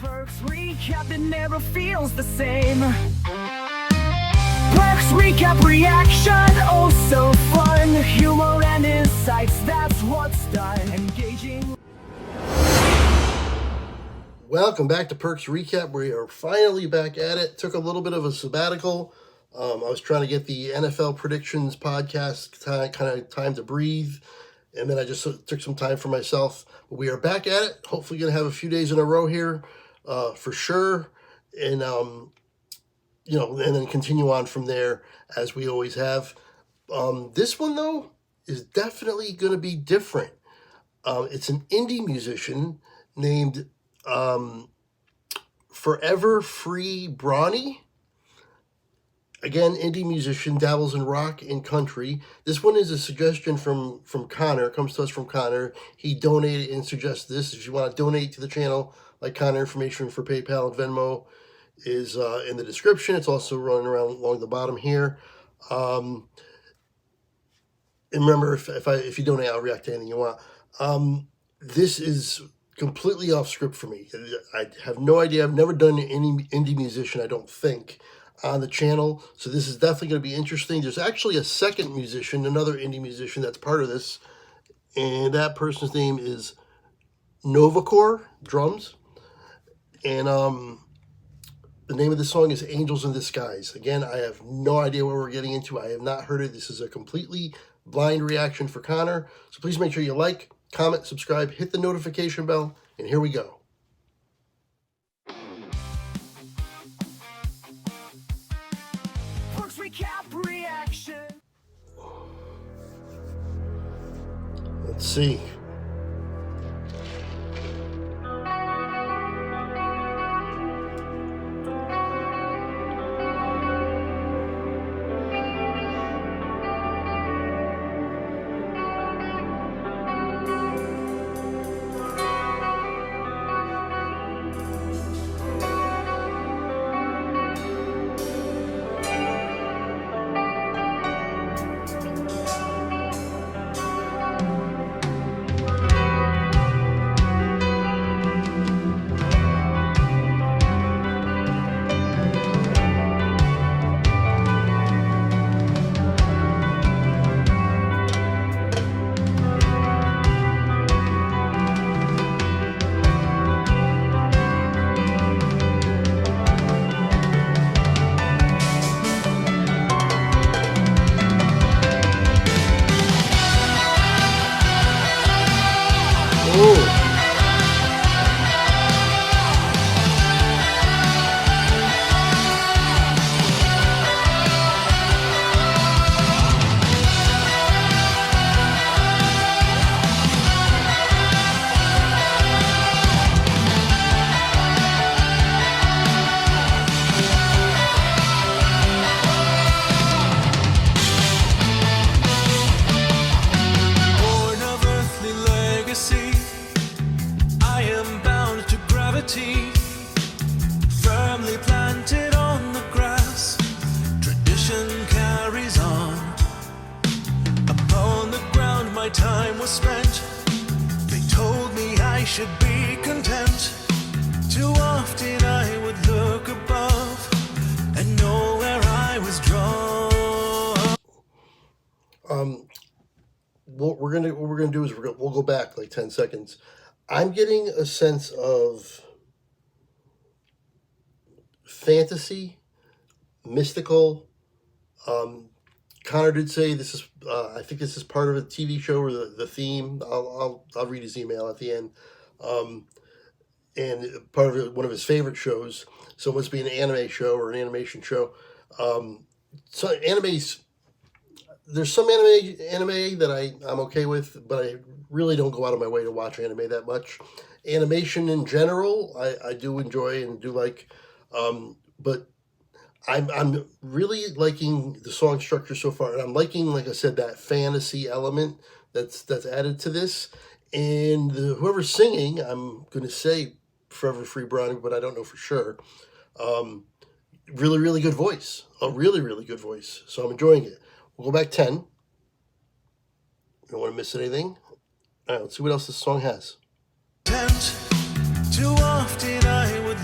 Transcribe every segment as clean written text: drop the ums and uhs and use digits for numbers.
Perks recap, it never feels the same. Perks recap reaction, oh so fun. Humor and insights, that's what's done. Engaging. Welcome back to Perks Recap. We are finally back at it. Took a little bit of a sabbatical. I was trying to get the NFL predictions podcast kind of time to breathe, and then I just took some time for myself. But we are back at it. Hopefully going to have a few days in a row here for sure. And, and then continue on from there as we always have. This one, though, is definitely going to be different. It's an indie musician named 4EVERFREEBRONY. Again, indie musician, dabbles in rock and country. This one is a suggestion from Connor. It comes to us from Connor. He donated and suggested this. If you want to donate to the channel, like Connor, information for PayPal and Venmo is in the description. It's also running around along the bottom here. And remember, if you donate, I'll react to anything you want. This is completely off script for me. I have no idea. I've never done any indie musician, I don't think, on the channel. So this is definitely going to be interesting. There's actually a second musician, another indie musician that's part of this. And that person's name is Novacoredrums. And the name of the song is Angels in Disguise. Again, I have no idea what we're getting into. I have not heard it. This is a completely blind reaction for Connor. So please make sure you like, comment, subscribe, hit the notification bell, and here we go. Perks recap reaction. Let's see. Firmly planted on the grass, tradition carries on. Upon the ground my time was spent. They told me I should be content. Too often I would look above and know where I was drawn. What we're gonna do is we'll go back like 10 seconds. I'm getting a sense of fantasy, mystical. Connor did say this is. I think this is part of a TV show or the theme. I'll read his email at the end. And part of one of his favorite shows. So it must be an anime show or an animation show. So animes. There's some anime that I'm okay with, but I really don't go out of my way to watch anime that much. Animation in general, I do enjoy and do like, but I'm really liking the song structure so far, and I'm liking, like I said, that fantasy element that's added to this. And whoever's singing, I'm going to say 4EVERFREEBRONY, but I don't know for sure. Really, really good voice. A really, really good voice. So I'm enjoying it. We'll go back 10. Don't want to miss anything. All right, let's see what else this song has. Too often I would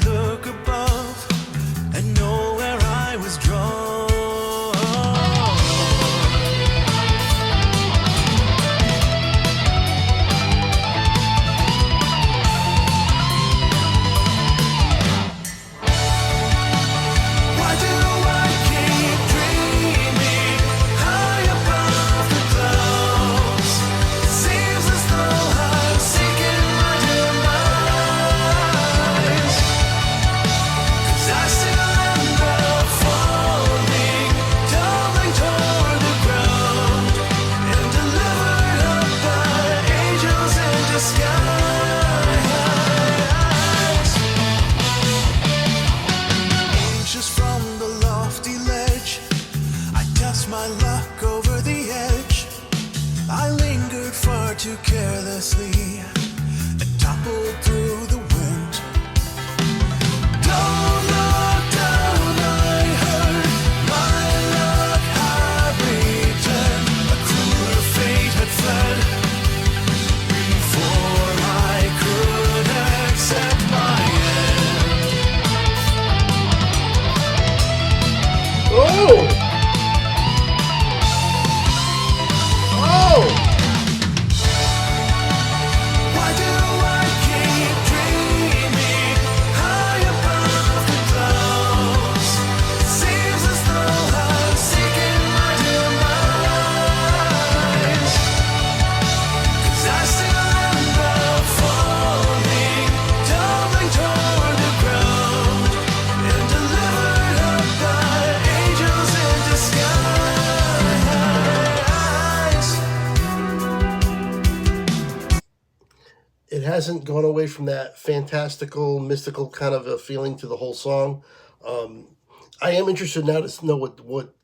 hasn't gone away from that fantastical, mystical kind of a feeling to the whole song. I am interested now to know what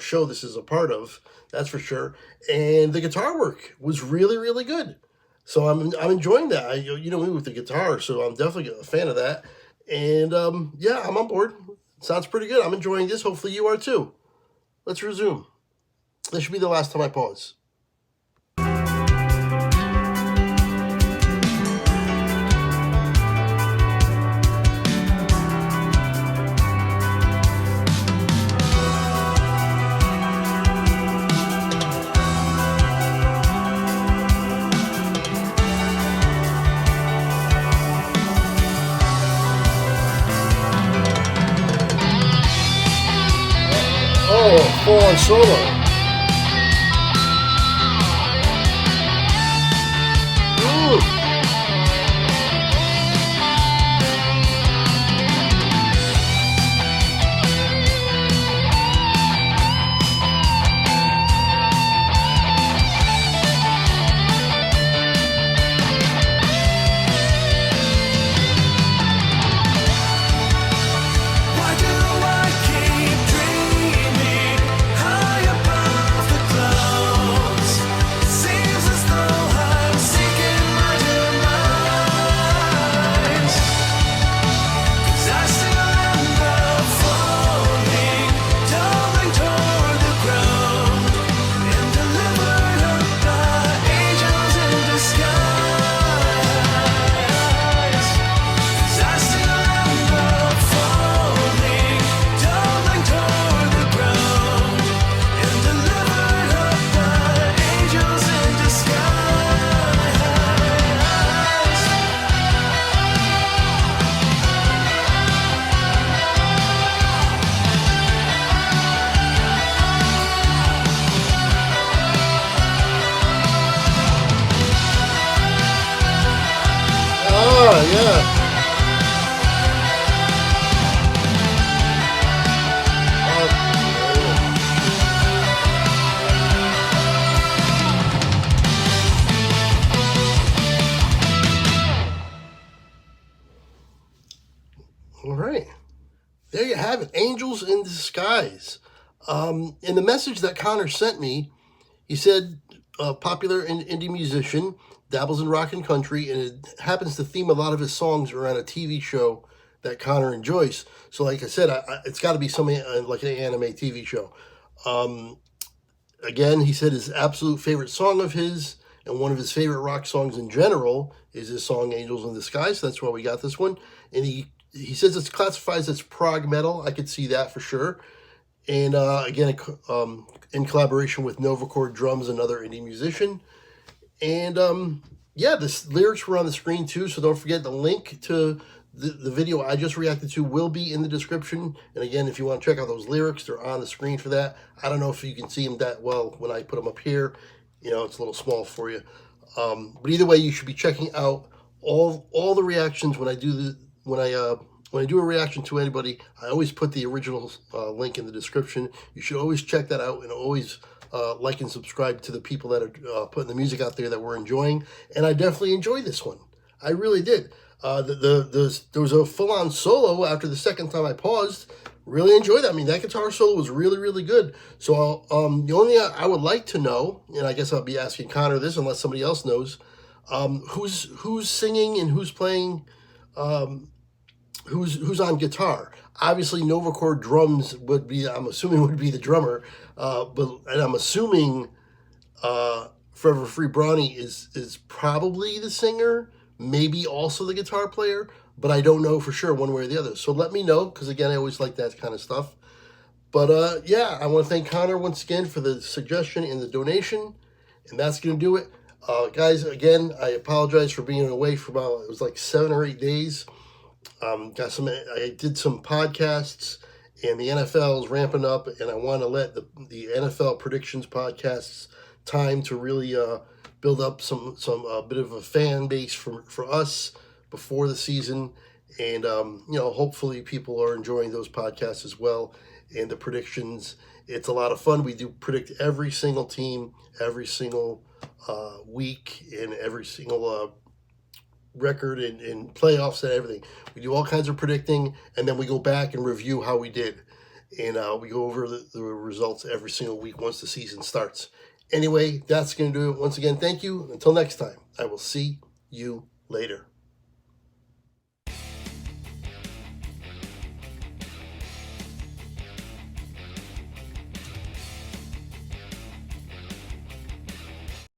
show this is a part of. That's for sure. And the guitar work was really, really good. So I'm enjoying that. You know me with the guitar, so I'm definitely a fan of that. And yeah, I'm on board. Sounds pretty good. I'm enjoying this. Hopefully you are too. Let's resume. This should be the last time I pause. Oh, full-on solo. Why do I keep dreaming high above the clouds? Seems as though I'm seeking my demise. 'Cause I still end up falling, tumbling toward the ground, and delivered up by angels in disguise. 'Cause I still end up falling, tumbling toward the ground, and delivered up by angels in disguise. Oh, yeah. All right. There you have it. Angels in Disguise. In the message that Connor sent me, he said, popular indie musician, dabbles in rock and country, and it happens to theme a lot of his songs around a TV show that Connor enjoys. So like I said, it's got to be something like an anime TV show. Again, he said his absolute favorite song of his, and one of his favorite rock songs in general, is his song Angels in Disguise. So that's why we got this one. And he says it's classified as prog metal. I could see that for sure. And again, in collaboration with Novacoredrums, another indie musician. And yeah, the lyrics were on the screen too, so don't forget the link to the video I just reacted to will be in the description. And again, if you want to check out those lyrics, they're on the screen for that. I don't know if you can see them that well when I put them up here. You know, it's a little small for you. But either way, you should be checking out all the reactions when I do when I do a reaction to anybody. I always put the original link in the description. You should always check that out, and always like and subscribe to the people that are putting the music out there that we're enjoying. And I definitely enjoyed this one. I really did. There was a full-on solo after the second time I paused. Really enjoyed that. I mean, that guitar solo was really, really good. So the only thing I would like to know, and I guess I'll be asking Connor this unless somebody else knows, who's singing and who's playing, who's on guitar. Obviously, Novacoredrums would be, I'm assuming, would be the drummer, and I'm assuming Forever Free Bronny is probably the singer, maybe also the guitar player, but I don't know for sure one way or the other. So let me know, because again, I always like that kind of stuff. But yeah, I want to thank Connor once again for the suggestion and the donation, and that's going to do it. Guys, again, I apologize for being away for about, it was like 7 or 8 days. I did some podcasts, and the NFL is ramping up, and I want to let the NFL predictions podcasts time to really build up some bit of a fan base for us before the season. And hopefully people are enjoying those podcasts as well, and the predictions. It's a lot of fun. We do predict every single team, every single week, and every single record in playoffs and everything. We do all kinds of predicting, and then we go back and review how we did. And we go over the results every single week once the season starts. Anyway, that's going to do it. Once again, thank you. Until next time, I will see you later.